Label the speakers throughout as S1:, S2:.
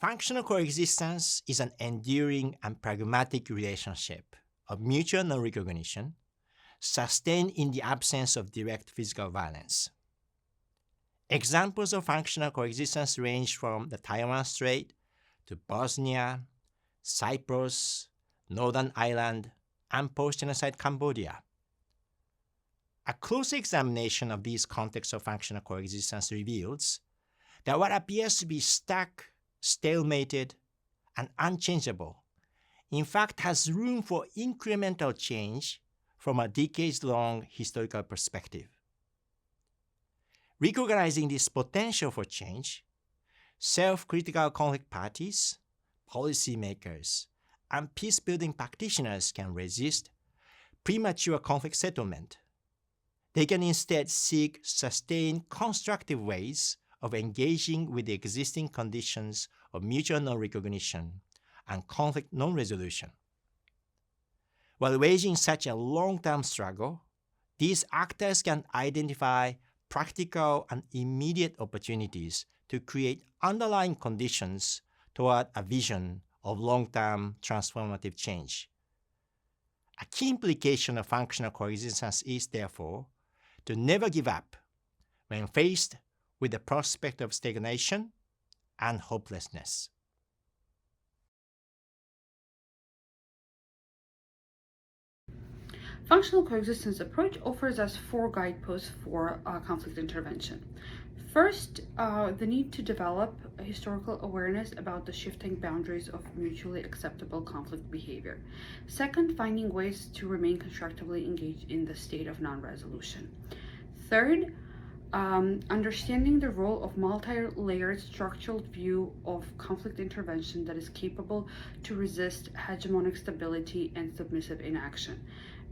S1: Functional coexistence is an enduring and pragmatic relationship of mutual non-recognition, sustained in the absence of direct physical violence. Examples of functional coexistence range from the Taiwan Strait to Bosnia, Cyprus, Northern Ireland, and post-genocide Cambodia. A close examination of these contexts of functional coexistence reveals that what appears to be stuck, stalemated, and unchangeable, in fact has room for incremental change from a decades-long historical perspective. Recognizing this potential for change, self-critical conflict parties, policymakers, and peace-building practitioners can resist premature conflict settlement. They can instead seek sustained constructive ways of engaging with the existing conditions of mutual non-recognition and conflict non-resolution. While waging such a long-term struggle, these actors can identify practical and immediate opportunities to create underlying conditions toward a vision of long-term transformative change. A key implication of functional coexistence is, therefore, to never give up when faced with the prospect of stagnation and hopelessness.
S2: Functional coexistence approach offers us 4 guideposts for conflict intervention. First, the need to develop a historical awareness about the shifting boundaries of mutually acceptable conflict behavior. Second, finding ways to remain constructively engaged in the state of non-resolution. Third, understanding the role of multi-layered structural view of conflict intervention that is capable to resist hegemonic stability and submissive inaction.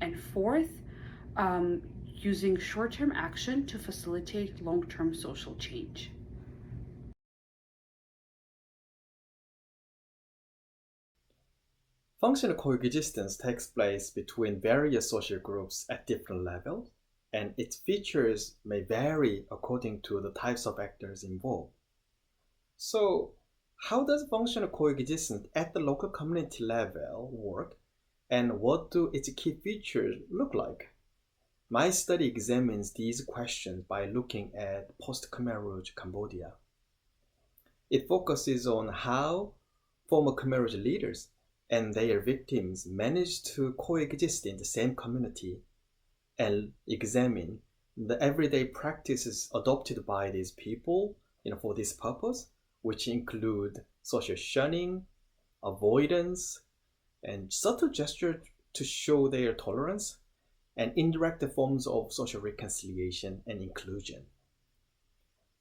S2: And fourth, using short-term action to facilitate long-term social change.
S3: Functional coexistence takes place between various social groups at different levels, and its features may vary according to the types of actors involved. So, how does functional coexistence at the local community level work, and what do its key features look like? My study examines these questions by looking at post-Khmer Rouge Cambodia. It focuses on how former Khmer Rouge leaders and their victims managed to coexist in the same community and examine the everyday practices adopted by these people for this purpose, which include social shunning, avoidance, and subtle gestures to show their tolerance, and indirect forms of social reconciliation and inclusion.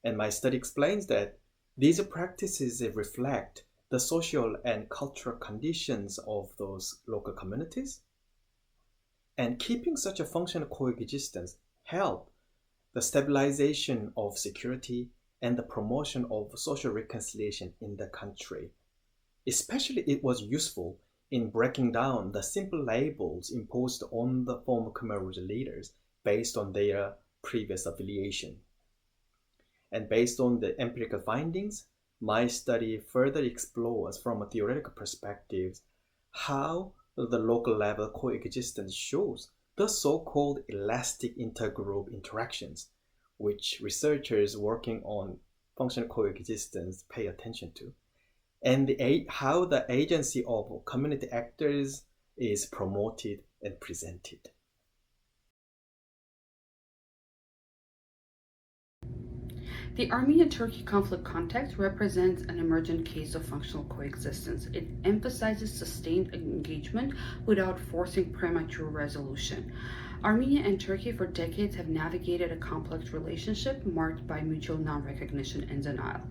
S3: And my study explains that these practices reflect the social and cultural conditions of those local communities. And keeping such a functional coexistence help the stabilization of security and the promotion of social reconciliation in the country. Especially it was useful in breaking down the simple labels imposed on the former Khmer Rouge leaders based on their previous affiliation. And based on the empirical findings, my study further explores from a theoretical perspective how the local level coexistence shows the so-called elastic intergroup interactions, which researchers working on functional coexistence pay attention to, and how the agency of community actors is promoted and presented.
S2: The Armenian-Turkey conflict context represents an emergent case of functional coexistence. It emphasizes sustained engagement without forcing premature resolution. Armenia and Turkey for decades have navigated a complex relationship marked by mutual non-recognition and denial.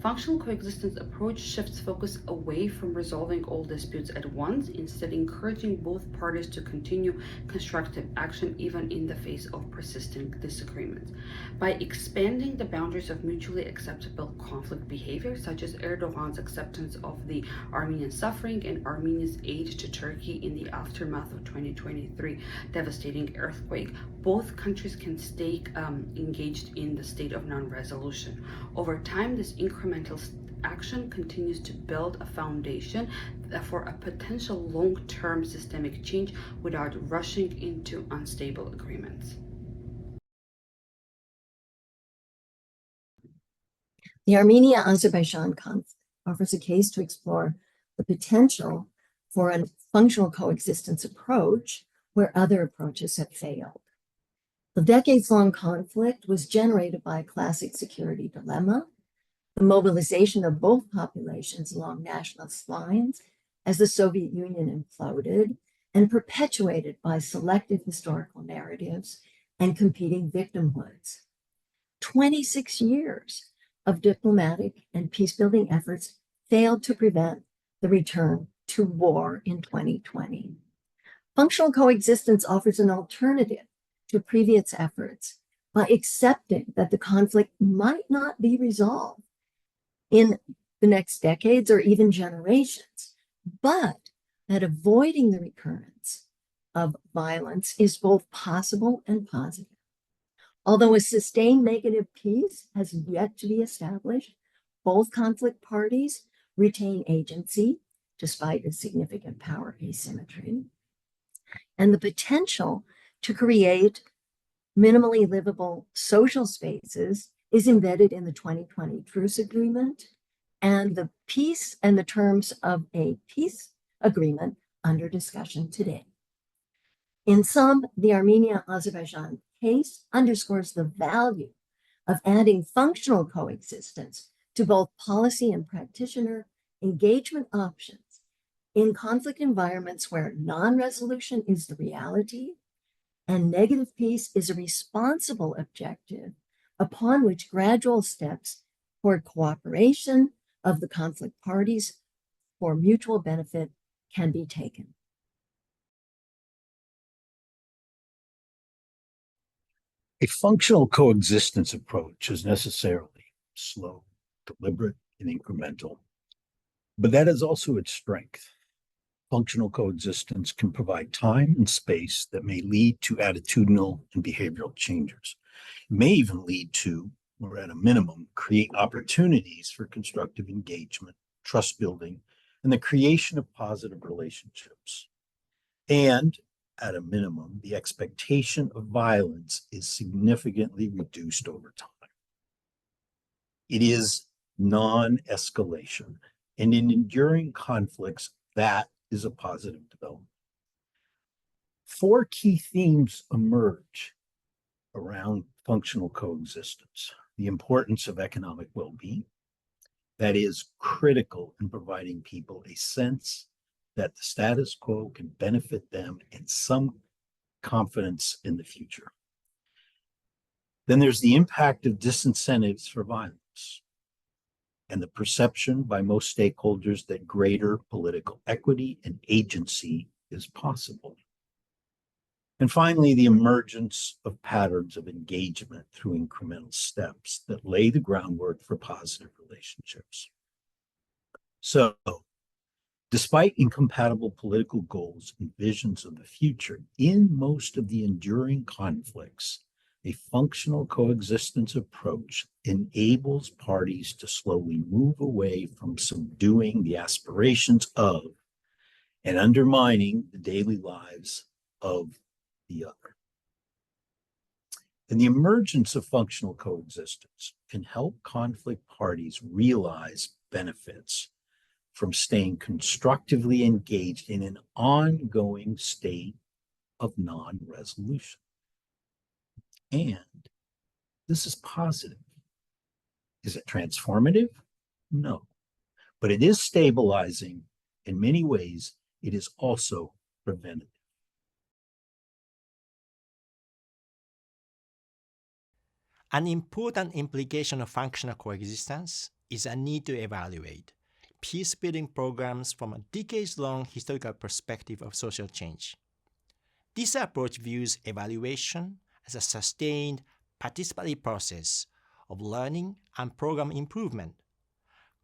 S2: Functional coexistence approach shifts focus away from resolving all disputes at once, instead encouraging both parties to continue constructive action even in the face of persistent disagreements. By expanding the boundaries of mutually acceptable conflict behavior, such as Erdogan's acceptance of the Armenian suffering and Armenia's aid to Turkey in the aftermath of 2023 devastating earthquake, both countries can stay engaged in the state of non-resolution. Over time, this incremental action continues to build a foundation for a potential long-term systemic change without rushing into unstable agreements.
S4: The Armenia-Azerbaijan conflict offers a case to explore the potential for a functional coexistence approach where other approaches have failed. The decades-long conflict was generated by a classic security dilemma, the mobilization of both populations along nationalist lines as the Soviet Union imploded, and perpetuated by selective historical narratives and competing victimhoods. 26 years of diplomatic and peace-building efforts failed to prevent the return to war in 2020. Functional coexistence offers an alternative to previous efforts by accepting that the conflict might not be resolved in the next decades or even generations, but that avoiding the recurrence of violence is both possible and positive. Although a sustained negative peace has yet to be established, both conflict parties retain agency despite a significant power asymmetry, and the potential to create minimally livable social spaces is embedded in the 2020 truce agreement and the peace and the terms of a peace agreement under discussion today. In sum, the Armenia-Azerbaijan case underscores the value of adding functional coexistence to both policy and practitioner engagement options in conflict environments where non-resolution is the reality and negative peace is a responsible objective upon which gradual steps toward cooperation of the conflict parties for mutual benefit can be taken.
S5: A functional coexistence approach is necessarily slow, deliberate, and incremental, but that is also its strength. Functional coexistence can provide time and space that may lead to attitudinal and behavioral changes. It may even lead to, or at a minimum, create opportunities for constructive engagement, trust building, and the creation of positive relationships. And at a minimum, the expectation of violence is significantly reduced over time. It is non-escalation, and in enduring conflicts, that is a positive development. 4 key themes emerge around functional coexistence. The importance of economic well-being, that is critical in providing people a sense that the status quo can benefit them and some confidence in the future. Then there's the impact of disincentives for violence and the perception by most stakeholders that greater political equity and agency is possible. And finally, the emergence of patterns of engagement through incremental steps that lay the groundwork for positive relationships. So, despite incompatible political goals and visions of the future, in most of the enduring conflicts, a functional coexistence approach enables parties to slowly move away from subduing the aspirations of and undermining the daily lives of the other. And the emergence of functional coexistence can help conflict parties realize benefits from staying constructively engaged in an ongoing state of non-resolution. And this is positive. Is it transformative? No. But it is stabilizing. In many ways, it is also preventative.
S1: An important implication of functional coexistence is a need to evaluate peace-building programs from a decades-long historical perspective of social change. This approach views evaluation as a sustained, participatory process of learning and program improvement,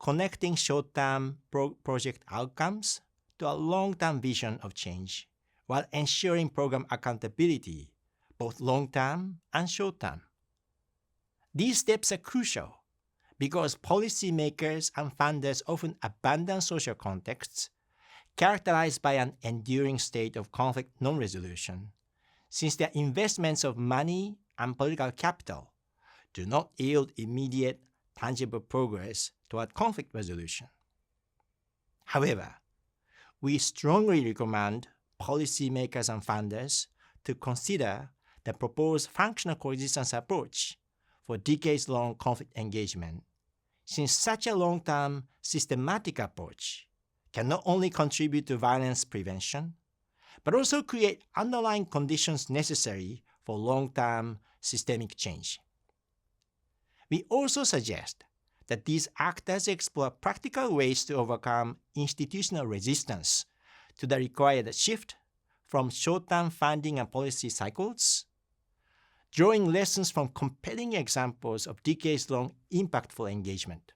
S1: connecting short-term project outcomes to a long-term vision of change, while ensuring program accountability, both long-term and short-term. These steps are crucial because policymakers and funders often abandon social contexts characterized by an enduring state of conflict non-resolution, since their investments of money and political capital do not yield immediate, tangible progress toward conflict resolution. However, we strongly recommend policymakers and funders to consider the proposed functional coexistence approach for decades-long conflict engagement, since such a long-term systematic approach can not only contribute to violence prevention, but also create underlying conditions necessary for long-term systemic change. We also suggest that these actors explore practical ways to overcome institutional resistance to the required shift from short-term funding and policy cycles, drawing lessons from compelling examples of decades-long impactful engagement.